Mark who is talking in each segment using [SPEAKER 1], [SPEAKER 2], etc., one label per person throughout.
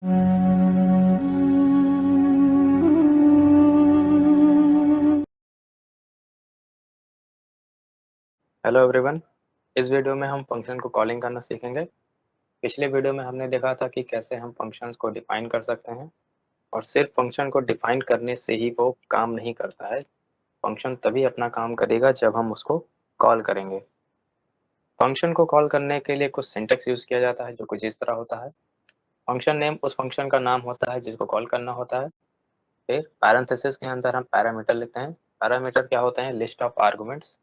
[SPEAKER 1] Hello everyone. इस video में हम फंक्शन को कॉलिंग करना सीखेंगे। पिछले वीडियो में हमने देखा था कि कैसे हम फंक्शंस को डिफाइन कर सकते हैं, और सिर्फ फंक्शन को डिफाइन करने से ही वो काम नहीं करता है। फंक्शन तभी अपना काम करेगा जब हम उसको कॉल करेंगे। फंक्शन को कॉल करने के लिए कुछ सिंटेक्स यूज किया जाता है जो कुछ इस तरह होता है। फंक्शन नेम उस फंक्शन का नाम होता है जिसको कॉल करना होता है। फिर पैरेंथेसिस के अंदर हम पैरामीटर लिखते हैं। पैरामीटर क्या होते हैं? List of arguments.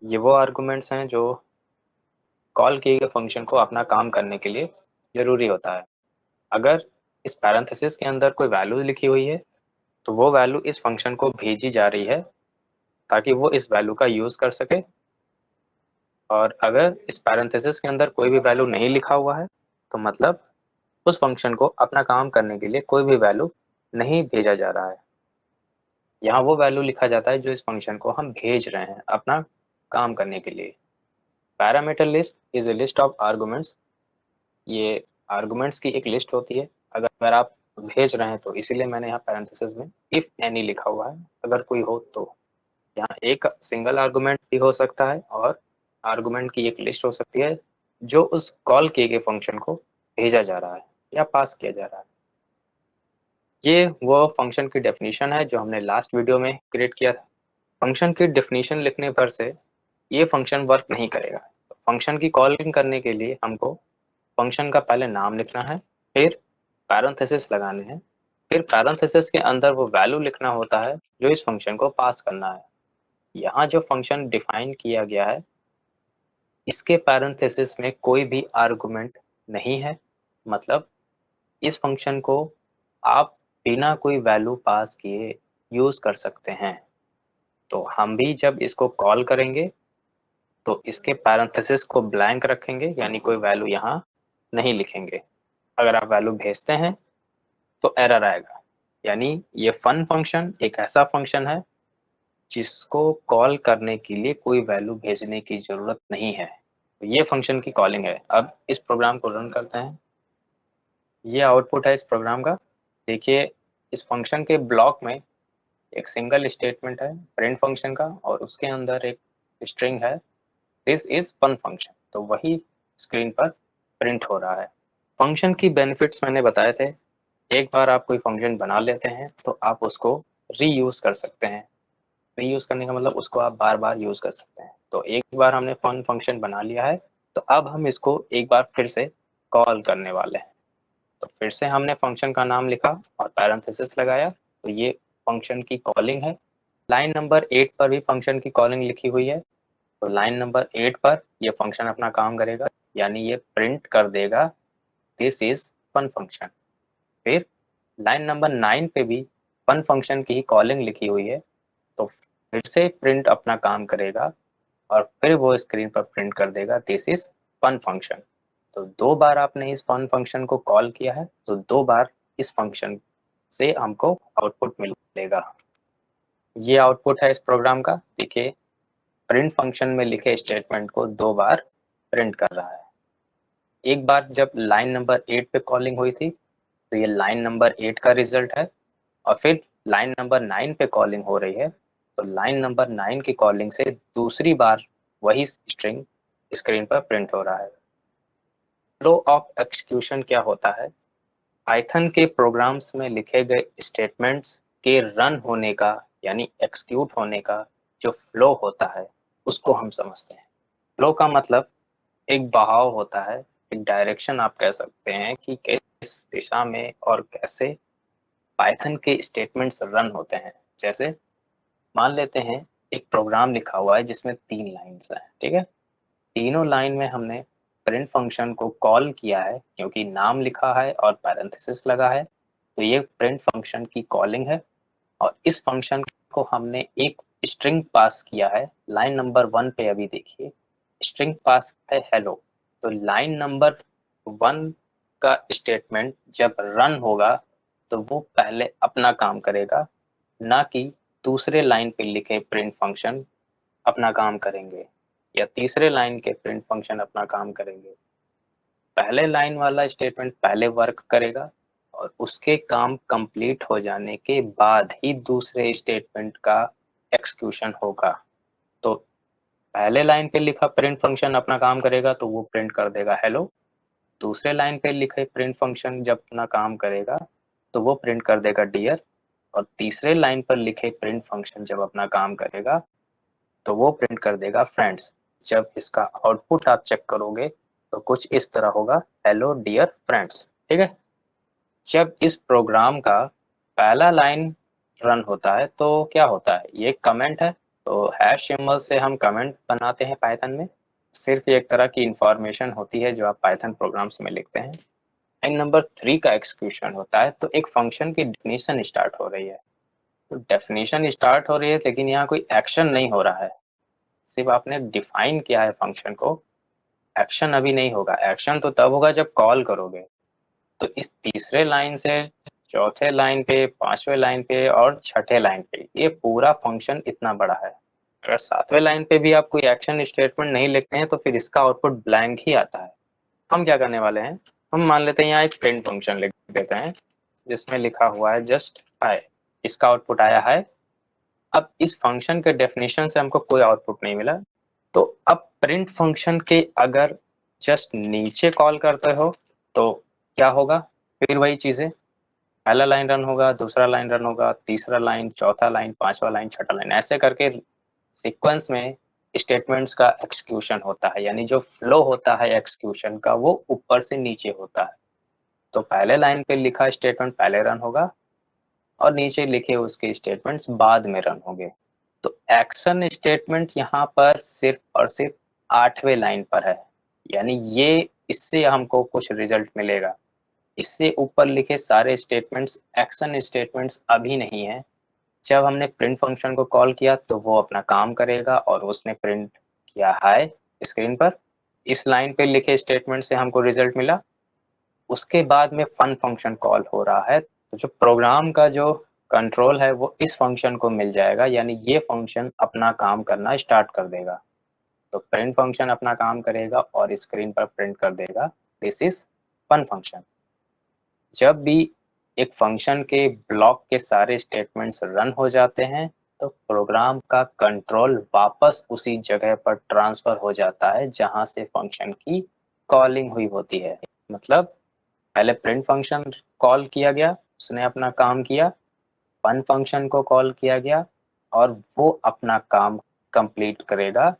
[SPEAKER 1] ये वो आर्गुमेंट्स हैं जो कॉल किए गए फंक्शन को अपना काम करने के लिए जरूरी होता है। अगर इस पैरेंथेसिस के अंदर कोई वैल्यू लिखी हुई है तो वो वैल्यू इस फंक्शन को भेजी जा रही है ताकि वो इस वैल्यू का यूज कर सके। और अगर इस पैरेंथेसिस के अंदर कोई भी वैल्यू नहीं लिखा हुआ है तो मतलब उस फंक्शन को अपना काम करने के लिए कोई भी वैल्यू नहीं भेजा जा रहा है। यहाँ वो वैल्यू लिखा जाता है जो इस फंक्शन को हम भेज रहे हैं अपना काम करने के लिए। Parameter list is a list of arguments. ये आर्गुमेंट्स की एक लिस्ट होती है। अगर आप भेज रहे हैं तो इसीलिए मैंने यहाँ पैरेंथेसिस में इफ एनी लिखा हुआ है। अगर कोई हो तो यहाँ एक सिंगल आर्गुमेंट भी हो सकता है और आर्गुमेंट की एक लिस्ट हो सकती है जो उस कॉल किए गए फंक्शन को भेजा जा रहा है या पास किया जा रहा है। ये वो फंक्शन की डेफिनेशन है जो हमने लास्ट वीडियो में क्रिएट किया था। फंक्शन की डेफिनेशन लिखने पर से ये फंक्शन वर्क नहीं करेगा। फंक्शन की कॉलिंग करने के लिए हमको फंक्शन का पहले नाम लिखना है, फिर पैरेंथेसिस लगाने हैं, फिर पैरेंथेसिस के अंदर वो वैल्यू लिखना होता है जो इस फंक्शन को पास करना है। यहाँ जो फंक्शन डिफाइन किया गया है इसके पैरेंथेसिस में कोई भी आर्गुमेंट नहीं है। मतलब इस फंक्शन को आप बिना कोई वैल्यू पास किए यूज कर सकते हैं। तो हम भी जब इसको कॉल करेंगे तो इसके पैरेंथेसिस को ब्लैंक रखेंगे, यानी कोई वैल्यू यहाँ नहीं लिखेंगे। अगर आप वैल्यू भेजते हैं तो एरर आएगा। यानी ये फन फंक्शन एक ऐसा फंक्शन है जिसको कॉल करने के लिए कोई वैल्यू भेजने की जरूरत नहीं है। तो ये फंक्शन की कॉलिंग है। अब इस प्रोग्राम को रन करते हैं। ये आउटपुट है इस प्रोग्राम का। देखिए, इस फंक्शन के ब्लॉक में एक सिंगल स्टेटमेंट है प्रिंट फंक्शन का, और उसके अंदर एक स्ट्रिंग है दिस इज फन फंक्शन। तो वही स्क्रीन पर प्रिंट हो रहा है। फंक्शन की बेनिफिट्स मैंने बताए थे। एक बार आप कोई फंक्शन बना लेते हैं तो आप उसको रीयूज कर सकते हैं। रीयूज करने का मतलब उसको आप बार बार यूज कर सकते हैं। तो एक बार हमने फन फंक्शन बना लिया है तो अब हम इसको एक बार फिर से कॉल करने वाले हैं। तो फिर से हमने फंक्शन का नाम लिखा और पैरेंथेसिस लगाया, तो ये फंक्शन की कॉलिंग है। लाइन नंबर 8 पर भी फंक्शन की कॉलिंग लिखी हुई है। तो लाइन नंबर 8 पर ये फंक्शन अपना काम करेगा, यानी ये प्रिंट कर देगा दिस इज फन फंक्शन। फिर लाइन नंबर 9 पे भी फन फंक्शन की ही कॉलिंग लिखी हुई है। तो फिर से प्रिंट अपना काम करेगा और फिर वो स्क्रीन पर प्रिंट कर देगा दिस इज फन फंक्शन। तो दो बार आपने इस फन फंक्शन को कॉल किया है तो दो बार इस फंक्शन से हमको आउटपुट मिलेगा। ये आउटपुट है इस प्रोग्राम का। देखिए, प्रिंट फंक्शन में लिखे स्टेटमेंट को दो बार प्रिंट कर रहा है। एक बार जब लाइन नंबर 8 पे कॉलिंग हुई थी तो ये लाइन नंबर 8 का रिजल्ट है, और फिर लाइन नंबर 9 पे कॉलिंग हो रही है तो लाइन नंबर 9 की कॉलिंग से दूसरी बार वही स्ट्रिंग स्क्रीन पर प्रिंट हो रहा है। फ्लो ऑफ एग्जीक्यूशन क्या होता है? पाइथन के प्रोग्राम्स में लिखे गए स्टेटमेंट्स के रन होने का, यानी एक्सिक्यूट होने का जो फ्लो होता है उसको हम समझते हैं। फ्लो का मतलब एक बहाव होता है, एक डायरेक्शन आप कह सकते हैं कि किस दिशा में और कैसे पाइथन के स्टेटमेंट्स रन होते हैं। जैसे मान लेते हैं एक प्रोग्राम लिखा हुआ है जिसमें 3 लाइन्स हैं, ठीक है। तीनों लाइन में हमने प्रिंट फंक्शन को कॉल किया है क्योंकि नाम लिखा है और पैरेंथेसिस लगा है। तो ये प्रिंट फंक्शन की कॉलिंग है, और इस फंक्शन को हमने एक स्ट्रिंग पास किया है। लाइन नंबर 1 पे अभी देखिए स्ट्रिंग पास है हेलो। तो लाइन नंबर 1 का स्टेटमेंट जब रन होगा तो वो पहले अपना काम करेगा, ना कि दूसरे लाइन पे लिखे प्रिंट फंक्शन अपना काम करेंगे या तीसरे लाइन के प्रिंट फंक्शन अपना काम करेंगे। पहले लाइन वाला स्टेटमेंट पहले वर्क करेगा और उसके काम कंप्लीट हो जाने के बाद ही दूसरे स्टेटमेंट का एक्सक्यूशन होगा। तो पहले लाइन पे लिखा प्रिंट फंक्शन अपना काम करेगा तो वो प्रिंट कर देगा हेलो। दूसरे लाइन पे लिखे प्रिंट फंक्शन जब अपना काम करेगा तो वो प्रिंट कर देगा डियर। और तीसरे लाइन पर लिखे प्रिंट फंक्शन जब अपना काम करेगा तो वो प्रिंट कर देगा फ्रेंड्स। जब इसका आउटपुट आप चेक करोगे तो कुछ इस तरह होगा, हेलो डियर फ्रेंड्स। ठीक है। जब इस प्रोग्राम का पहला लाइन रन होता है तो क्या होता है, ये कमेंट है। तो हैश सिंबल से हम कमेंट बनाते हैं पाइथन में। सिर्फ एक तरह की इंफॉर्मेशन होती है जो आप पाइथन प्रोग्राम्स में लिखते हैं। लाइन नंबर 3 का एक्सक्यूशन होता है तो एक फंक्शन की डेफिनेशन स्टार्ट हो रही है। तो डेफिनेशन स्टार्ट हो रही है लेकिन यहाँ कोई एक्शन नहीं हो रहा है, सिर्फ आपने डिफाइन किया है फंक्शन को। एक्शन अभी नहीं होगा, एक्शन तो तब होगा जब कॉल करोगे। तो इस तीसरे लाइन से चौथे लाइन पे, पांचवें लाइन पे और छठे लाइन पे ये पूरा फंक्शन इतना बड़ा है। अगर सातवें लाइन पे भी आप कोई एक्शन स्टेटमेंट नहीं लिखते हैं तो फिर इसका आउटपुट ब्लैंक ही आता है। हम क्या करने वाले हैं, हम मान लेते हैं यहाँ एक प्रिंट फंक्शन लिख देते हैं जिसमें लिखा हुआ है जस्ट हाय। इसका आउटपुट आया है। अब इस फंक्शन के डेफिनेशन से हमको कोई आउटपुट नहीं मिला। तो अब प्रिंट फंक्शन के अगर जस्ट नीचे कॉल करते हो तो क्या होगा, फिर वही चीजें, पहला लाइन रन होगा, दूसरा लाइन रन होगा, तीसरा लाइन, चौथा लाइन, पांचवा लाइन, छठा लाइन, ऐसे करके सीक्वेंस में स्टेटमेंट्स का एक्सक्यूशन होता है। यानी जो फ्लो होता है एक्सक्यूशन का वो ऊपर से नीचे होता है। तो पहले लाइन पे लिखा स्टेटमेंट पहले रन होगा और नीचे लिखे उसके स्टेटमेंट्स बाद में रन होंगे। तो एक्शन स्टेटमेंट यहाँ पर सिर्फ और सिर्फ 8वें लाइन पर है। यानी ये इससे हमको कुछ रिजल्ट मिलेगा। इससे ऊपर लिखे सारे स्टेटमेंट्स एक्शन स्टेटमेंट्स अभी नहीं है। जब हमने प्रिंट फंक्शन को कॉल किया तो वो अपना काम करेगा और उसने प्रिंट किया हाय स्क्रीन पर। इस लाइन पे लिखे स्टेटमेंट से हमको रिजल्ट मिला। उसके बाद में फन फंक्शन कॉल हो रहा है तो जो प्रोग्राम का जो कंट्रोल है वो इस फंक्शन को मिल जाएगा। यानी ये फंक्शन अपना काम करना स्टार्ट कर देगा। तो प्रिंट फंक्शन अपना काम करेगा और स्क्रीन पर प्रिंट कर देगा दिस इज फन फंक्शन। जब भी एक फंक्शन के ब्लॉक के सारे स्टेटमेंट्स रन हो जाते हैं तो प्रोग्राम का कंट्रोल वापस उसी जगह पर ट्रांसफर हो जाता है जहां से फंक्शन की कॉलिंग हुई होती है। मतलब पहले प्रिंट फंक्शन कॉल किया गया, उसने अपना काम किया, फन फंक्शन को कॉल किया गया और वो अपना काम कंप्लीट करेगा।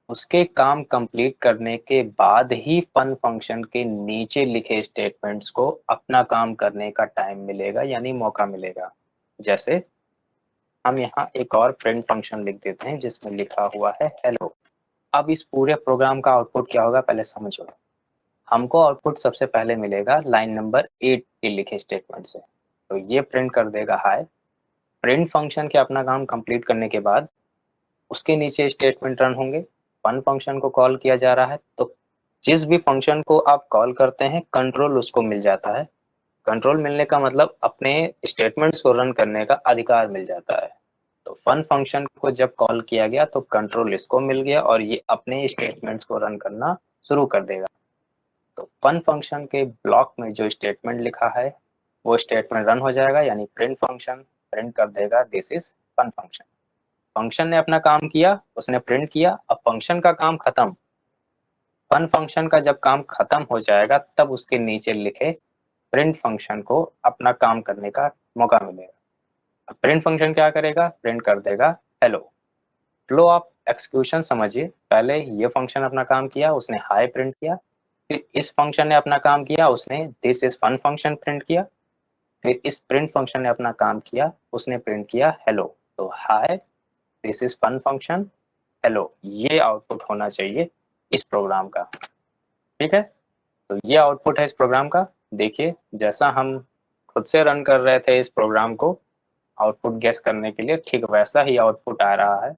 [SPEAKER 1] उसके काम कंप्लीट करने के बाद ही फन फंक्शन के नीचे लिखे स्टेटमेंट्स को अपना काम करने का टाइम मिलेगा, यानी मौका मिलेगा। जैसे हम यहाँ एक और प्रिंट फंक्शन लिख देते हैं जिसमें लिखा हुआ है हेलो। अब इस पूरे प्रोग्राम का आउटपुट क्या होगा पहले समझो। हमको आउटपुट सबसे पहले मिलेगा लाइन नंबर 8 के लिखे स्टेटमेंट से। तो ये प्रिंट कर देगा हाय। प्रिंट फंक्शन के अपना काम कंप्लीट करने के बाद उसके नीचे स्टेटमेंट रन होंगे। फन फंक्शन को कॉल किया जा रहा है तो जिस भी फंक्शन को आप कॉल करते हैं कंट्रोल उसको मिल जाता है। कंट्रोल मिलने का मतलब अपने स्टेटमेंट्स को रन करने का अधिकार मिल जाता है। तो फन फंक्शन को जब कॉल किया गया तो कंट्रोल इसको मिल गया और ये अपने स्टेटमेंट्स को रन करना शुरू कर देगा। तो फन फंक्शन के ब्लॉक में जो स्टेटमेंट लिखा है वो स्टेटमेंट रन हो जाएगा। यानी प्रिंट फंक्शन प्रिंट कर देगा this is fun function. Function ने अपना काम किया, उसने प्रिंट किया, अब फंक्शन का काम खत्म। फन फंक्शन का जब काम खत्म हो जाएगा तब उसके नीचे लिखे प्रिंट फंक्शन को अपना काम करने का मौका मिलेगा। अब प्रिंट फंक्शन क्या करेगा, प्रिंट कर देगा हेलो। फ्लो ऑफ एक्सक्यूशन समझिए। पहले ये फंक्शन अपना काम किया, उसने हाई प्रिंट किया। फिर इस फंक्शन ने अपना काम किया, उसने this is fun function print किया। फिर इस प्रिंट फंक्शन ने अपना काम किया, उसने प्रिंट किया हेलो। तो hi this is fun function hello, ये आउटपुट होना चाहिए इस प्रोग्राम का। ठीक है। तो ये आउटपुट है इस प्रोग्राम का। देखिए जैसा हम खुद से रन कर रहे थे इस प्रोग्राम को आउटपुट गेस करने के लिए, ठीक वैसा ही आउटपुट आ रहा है।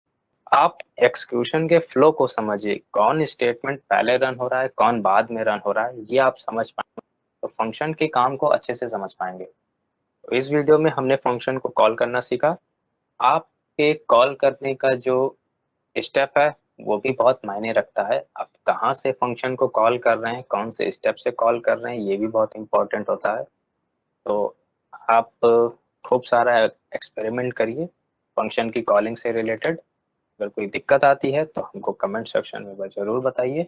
[SPEAKER 1] आप एक्सक्यूशन के फ्लो को समझिए, कौन स्टेटमेंट पहले रन हो रहा है कौन बाद में रन हो रहा है, ये आप समझ पाएंगे तो फंक्शन के काम को अच्छे से समझ पाएंगे। तो इस वीडियो में हमने फंक्शन को कॉल करना सीखा। आपके कॉल करने का जो स्टेप है वो भी बहुत मायने रखता है। आप कहाँ से फंक्शन को कॉल कर रहे हैं, कौन से स्टेप से कॉल कर रहे हैं, ये भी बहुत इंपॉर्टेंट होता है। तो आप खूब सारा एक्सपेरिमेंट करिए फंक्शन की कॉलिंग से रिलेटेड। अगर कोई दिक्कत आती है तो हमको कमेंट सेक्शन में ज़रूर बताइए।